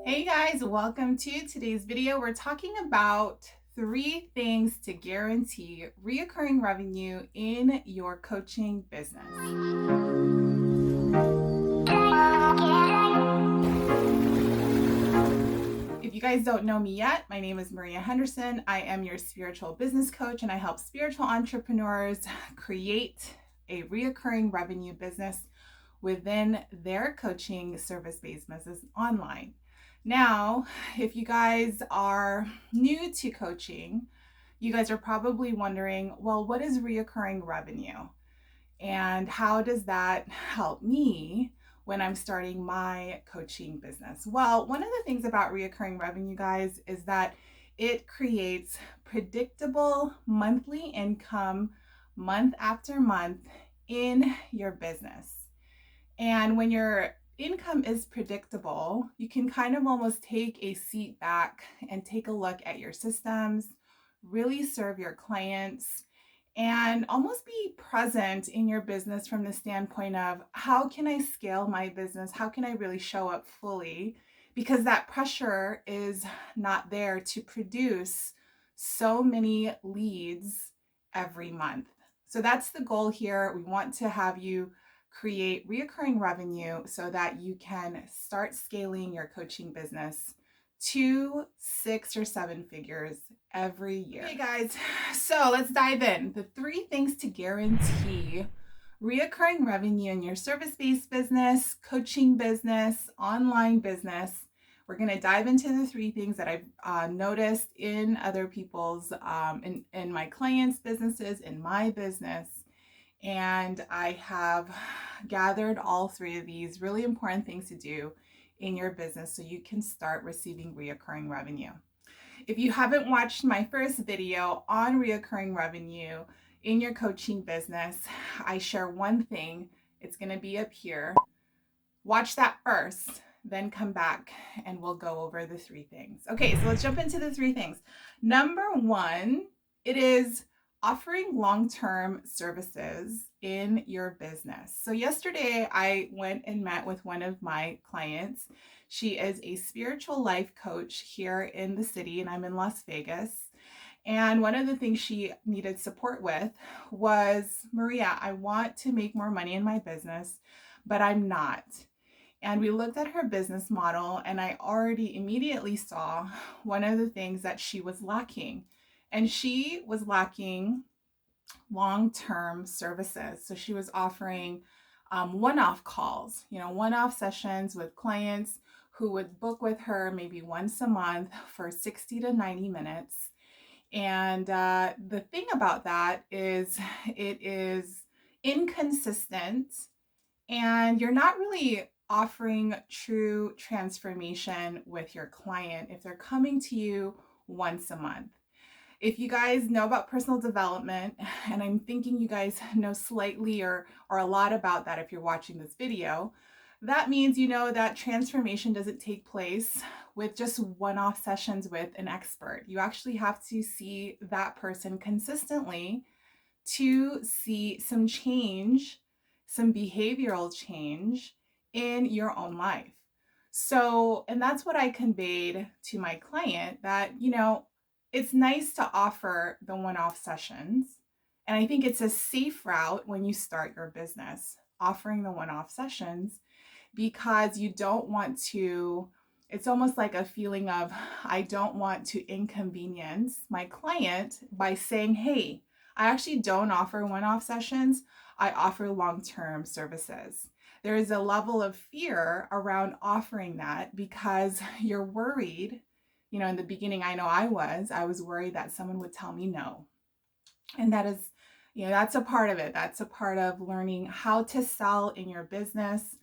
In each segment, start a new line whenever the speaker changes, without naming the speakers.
Hey guys, welcome to today's video. We're talking about 3 things to guarantee reoccurring revenue in your coaching business. If you guys don't know me yet, my name is Maria Henderson. I am your spiritual business coach and I help spiritual entrepreneurs create a reoccurring revenue business within their coaching service-based business online. Now, if you guys are new to coaching, you guys are probably wondering, well, what is reoccurring revenue? And how does that help me when I'm starting my coaching business? Well, one of the things about reoccurring revenue, guys, is that it creates predictable monthly income month after month in your business. And when your income is predictable, you can kind of almost take a seat back and take a look at your systems, really serve your clients, and almost be present in your business from the standpoint of how can I scale my business? How can I really show up fully? Because that pressure is not there to produce so many leads every month. So that's the goal here. We want to have you create reoccurring revenue so that you can start scaling your coaching business to 6 or 7 figures every year. Okay guys, so let's dive in. The 3 things to guarantee reoccurring revenue in your service-based business, coaching business, online business. We're going to dive into the 3 things that I've noticed in other people's, in my clients' businesses, in my business. And I have gathered all 3 of these really important things to do in your business so you can start receiving reoccurring revenue. If you haven't watched my first video on reoccurring revenue in your coaching business, I share one thing. It's going to be up here. Watch that first, then come back and we'll go over the 3 things. Okay, so let's jump into the 3 things. Number 1, it is offering long-term services in your business. So yesterday I went and met with one of my clients. She is a spiritual life coach here in the city and I'm in Las Vegas. And one of the things she needed support with was, Maria, I want to make more money in my business, but I'm not. And we looked at her business model and I already immediately saw one of the things that she was lacking. And she was lacking long-term services. So she was offering one-off calls, one-off sessions with clients who would book with her maybe once a month for 60 to 90 minutes. And the thing about that is it is inconsistent and you're not really offering true transformation with your client if they're coming to you once a month. If you guys know about personal development, and I'm thinking you guys know slightly or a lot about that if you're watching this video, that means you know that transformation doesn't take place with just one-off sessions with an expert. You actually have to see that person consistently to see some change, some behavioral change in your own life. So, and that's what I conveyed to my client that, it's nice to offer the one-off sessions. And I think it's a safe route when you start your business, offering the one-off sessions, because you don't want to, it's almost like a feeling of, I don't want to inconvenience my client by saying, hey, I actually don't offer one-off sessions. I offer long-term services. There is a level of fear around offering that because you're worried. In the beginning, I know I was worried that someone would tell me no. And that is, that's a part of it. That's a part of learning how to sell in your business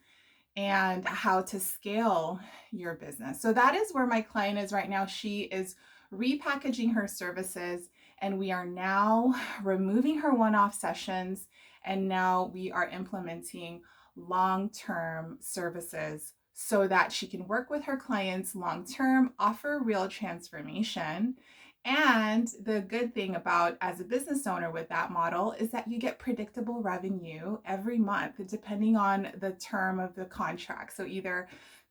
and how to scale your business. So that is where my client is right now. She is repackaging her services and we are now removing her one-off sessions and now we are implementing long-term services so that she can work with her clients long-term, offer real transformation. And the good thing about as a business owner with that model is that you get predictable revenue every month, depending on the term of the contract. So either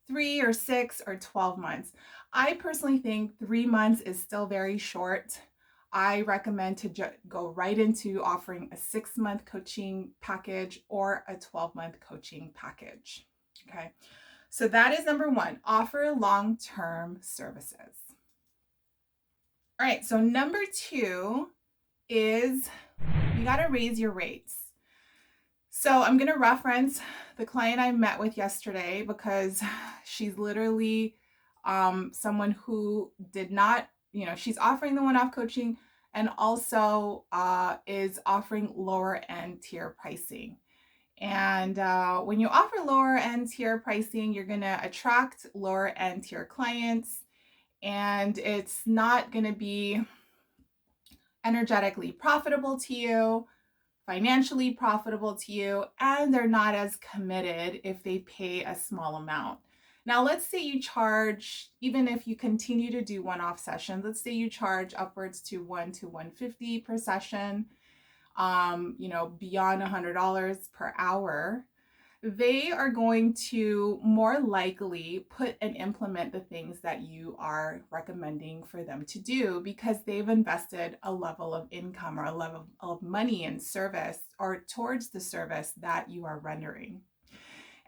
3 or 6 or 12 months. I personally think 3 months is still very short. I recommend to go right into offering a 6-month coaching package or a 12-month coaching package. Okay. So that is number one, offer long-term services. All right. So number two is you got to raise your rates. So I'm going to reference the client I met with yesterday because she's literally someone who did not, she's offering the one-off coaching and also is offering lower end tier pricing. And when you offer lower end tier pricing, you're going to attract lower end tier clients, and it's not going to be energetically profitable to you, financially profitable to you, and they're not as committed if they pay a small amount. Now, let's say you charge, even if you continue to do one-off sessions, let's say you charge upwards to $100 to $150 per session, beyond $100 per hour. They are going to more likely put and implement the things that you are recommending for them to do because they've invested a level of income or a level of money in service or towards the service that you are rendering.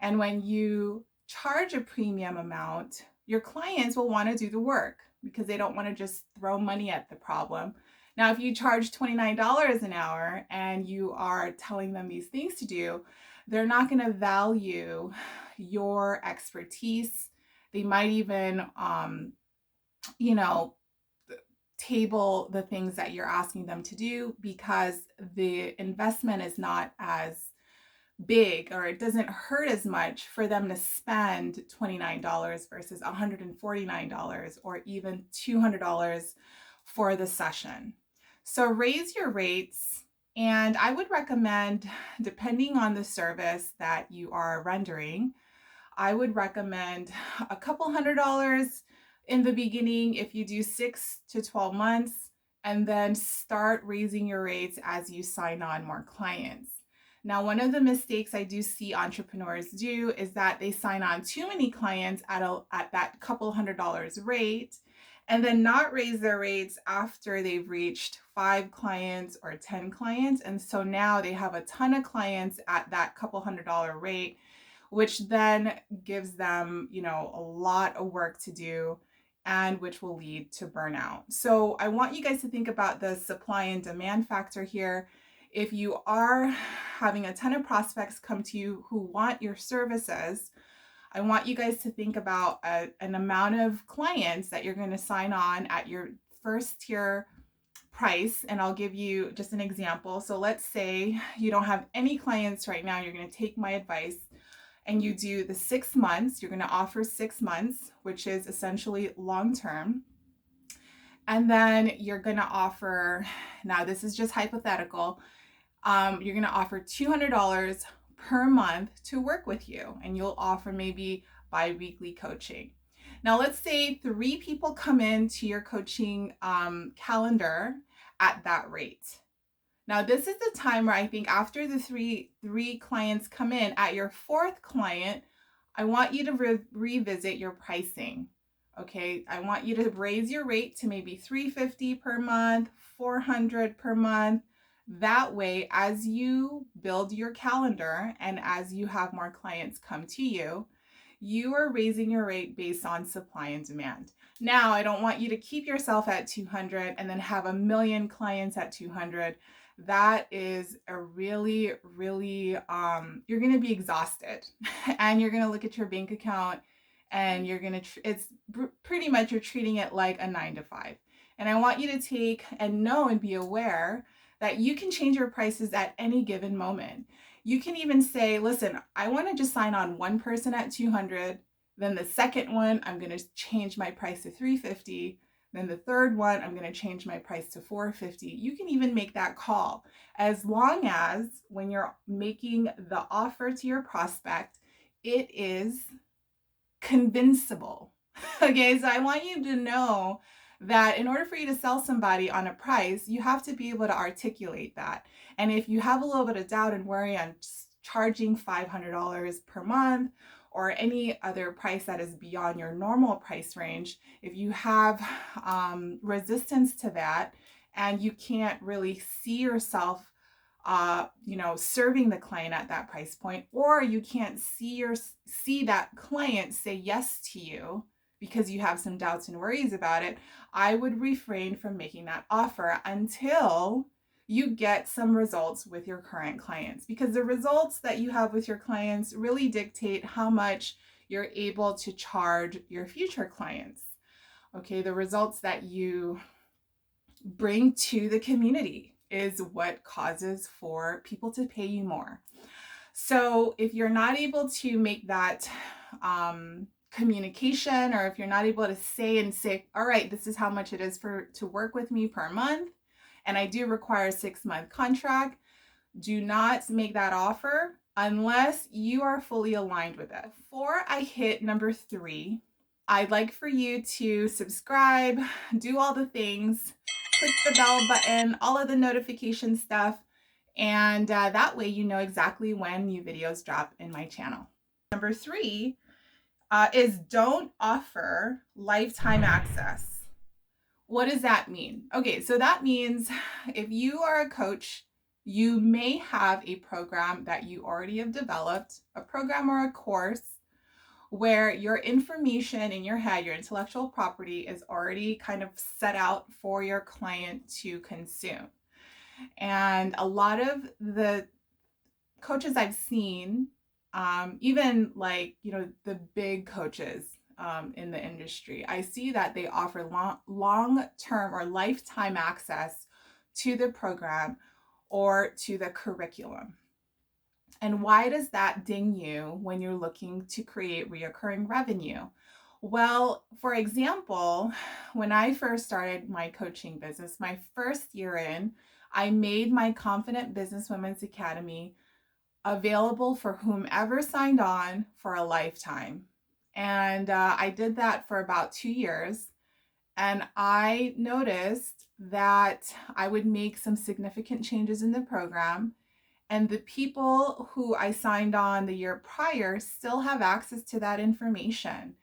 And when you charge a premium amount, your clients will want to do the work because they don't want to just throw money at the problem. Now, if you charge $29 an hour and you are telling them these things to do, they're not going to value your expertise. They might even, table the things that you're asking them to do because the investment is not as big, or it doesn't hurt as much for them to spend $29 versus $149 or even $200 for the session. So raise your rates. And I would recommend, depending on the service that you are rendering, I would recommend a couple $100 in the beginning if you do 6 to 12 months, and then start raising your rates as you sign on more clients. Now, one of the mistakes I do see entrepreneurs do is that they sign on too many clients at that couple $100 rate, and then not raise their rates after they've reached 5 clients or 10 clients. And so now they have a ton of clients at that couple $100 rate, which then gives them, a lot of work to do, and which will lead to burnout. So I want you guys to think about the supply and demand factor here. If you are having a ton of prospects come to you who want your services, I want you guys to think about an amount of clients that you're going to sign on at your first tier price. And I'll give you just an example. So let's say you don't have any clients right now. You're going to take my advice and you do the 6 months. You're going to offer 6 months, which is essentially long term. And then you're going to offer, now this is just hypothetical, you're going to offer $200 per month to work with you, and you'll offer maybe bi-weekly coaching. Now, let's say 3 people come into your coaching calendar at that rate. Now, this is the time where I think after the three clients come in, at your 4th client, I want you to revisit your pricing. Okay, I want you to raise your rate to maybe $350 per month, $400 per month. That way, as you build your calendar and as you have more clients come to you, you are raising your rate based on supply and demand. Now, I don't want you to keep yourself at 200 and then have a million clients at 200. That is a really, really, you're going to be exhausted and you're going to look at your bank account and you're going to, it's pretty much, you're treating it like a 9 to 5. And I want you to take and know and be aware that you can change your prices at any given moment. You can even say, listen, I want to just sign on one person at 200. Then the second one, I'm going to change my price to 350. Then the third one, I'm going to change my price to 450. You can even make that call, as long as when you're making the offer to your prospect, it is convincible. Okay, so I want you to know that in order for you to sell somebody on a price, you have to be able to articulate that. And if you have a little bit of doubt and worry on charging $500 per month or any other price that is beyond your normal price range, if you have resistance to that and you can't really see yourself serving the client at that price point, or you can't see that client say yes to you because you have some doubts and worries about it, I would refrain from making that offer until you get some results with your current clients, because the results that you have with your clients really dictate how much you're able to charge your future clients. Okay, the results that you bring to the community is what causes for people to pay you more. So if you're not able to make that communication, or if you're not able to say, all right, this is how much it is to work with me per month, and I do require a 6-month contract, do not make that offer unless you are fully aligned with it. Before I hit number 3, I'd like for you to subscribe, do all the things, click the bell button, all of the notification stuff, and that way you know exactly when new videos drop in my channel. Number 3 is don't offer lifetime access. What does that mean? Okay, so that means if you are a coach, you may have a program that you already have developed, a program or a course where your information in your head, your intellectual property, is already kind of set out for your client to consume. And a lot of the coaches I've seen, even like, the big coaches in the industry, I see that they offer long-term or lifetime access to the program or to the curriculum. And why does that ding you when you're looking to create reoccurring revenue? Well, for example, when I first started my coaching business, my first year in, I made my Confident Business Women's Academy available for whomever signed on for a lifetime. And I did that for about 2 years. And I noticed that I would make some significant changes in the program. And the people who I signed on the year prior still have access to that information.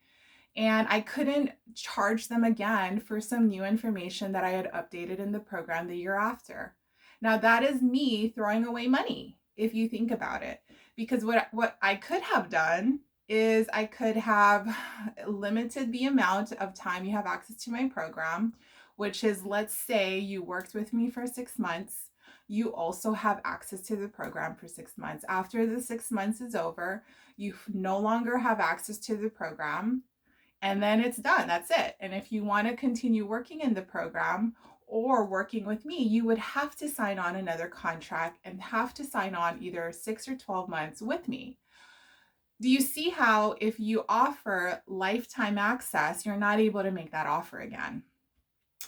And I couldn't charge them again for some new information that I had updated in the program the year after. Now that is me throwing away money, if you think about it. Because what I could have done is I could have limited the amount of time you have access to my program, which is, let's say you worked with me for 6 months. You also have access to the program for 6 months. After the 6 months is over, you no longer have access to the program, and then it's done. That's it. And if you want to continue working in the program or working with me, you would have to sign on another contract and have to sign on either 6 or 12 months with me. Do you see how if you offer lifetime access, you're not able to make that offer again?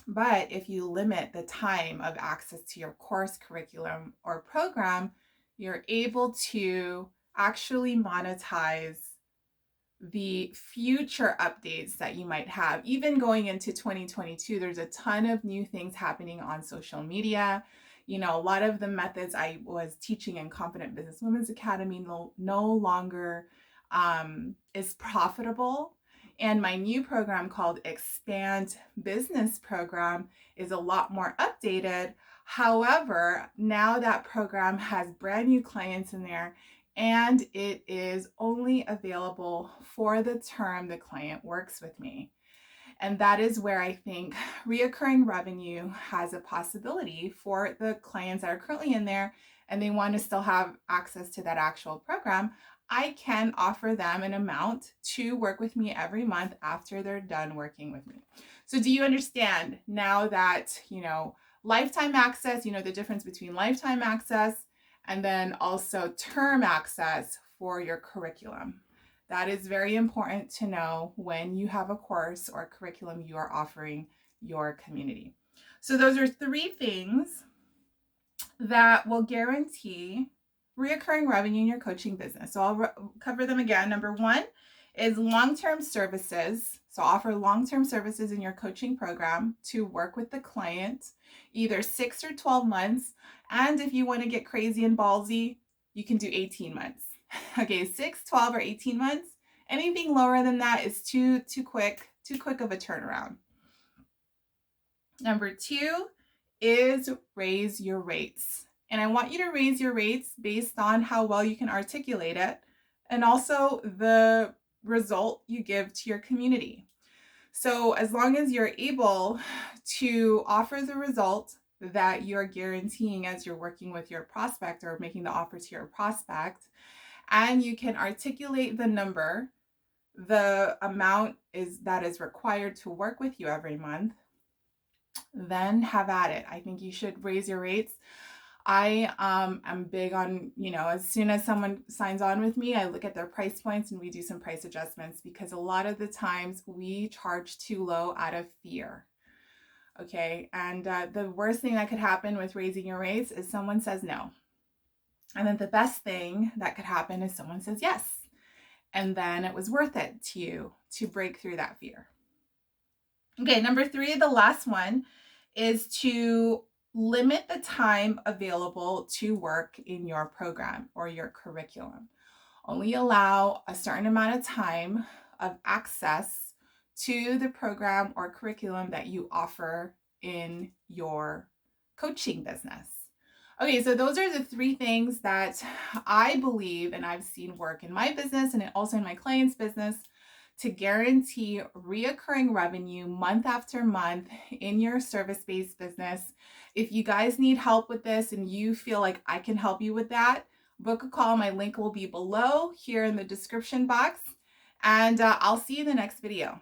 But if you limit the time of access to your course, curriculum, or program, you're able to actually monetize the future updates that you might have. Even going into 2022, there's a ton of new things happening on social media. A lot of the methods I was teaching in Confident Business Women's Academy no longer is profitable. And my new program called Expand Business Program is a lot more updated. However, now that program has brand new clients in there, and it is only available for the term the client works with me. And that is where I think reoccurring revenue has a possibility for the clients that are currently in there and they want to still have access to that actual program. I can offer them an amount to work with me every month after they're done working with me. So do you understand now that, lifetime access, the difference between lifetime access and then also term access for your curriculum? That is very important to know when you have a course or curriculum you are offering your community. So those are 3 things that will guarantee reoccurring revenue in your coaching business. So I'll cover them again. Number 1 is long-term services. So offer long-term services in your coaching program to work with the client, either 6 or 12 months. And if you want to get crazy and ballsy, you can do 18 months. Okay, 6, 12, or 18 months, Anything lower than that is too quick of a turnaround. Number 2 is raise your rates. And I want you to raise your rates based on how well you can articulate it and also the result you give to your community. So as long as you're able to offer the result that you're guaranteeing as you're working with your prospect or making the offer to your prospect, and you can articulate the number, the amount that is required to work with you every month, then have at it. I think you should raise your rates. I am big on, as soon as someone signs on with me, I look at their price points and we do some price adjustments, because a lot of the times we charge too low out of fear. Okay. And the worst thing that could happen with raising your rates is someone says no. And then the best thing that could happen is someone says yes. And then it was worth it to you to break through that fear. Okay. Number 3, the last one, is to limit the time available to work in your program or your curriculum. Only allow a certain amount of time of access to the program or curriculum that you offer in your coaching business. Okay, so those are the 3 things that I believe and I've seen work in my business and also in my clients' business to guarantee reoccurring revenue month after month in your service-based business. If you guys need help with this and you feel like I can help you with that, book a call. My link will be below here in the description box, and I'll see you in the next video.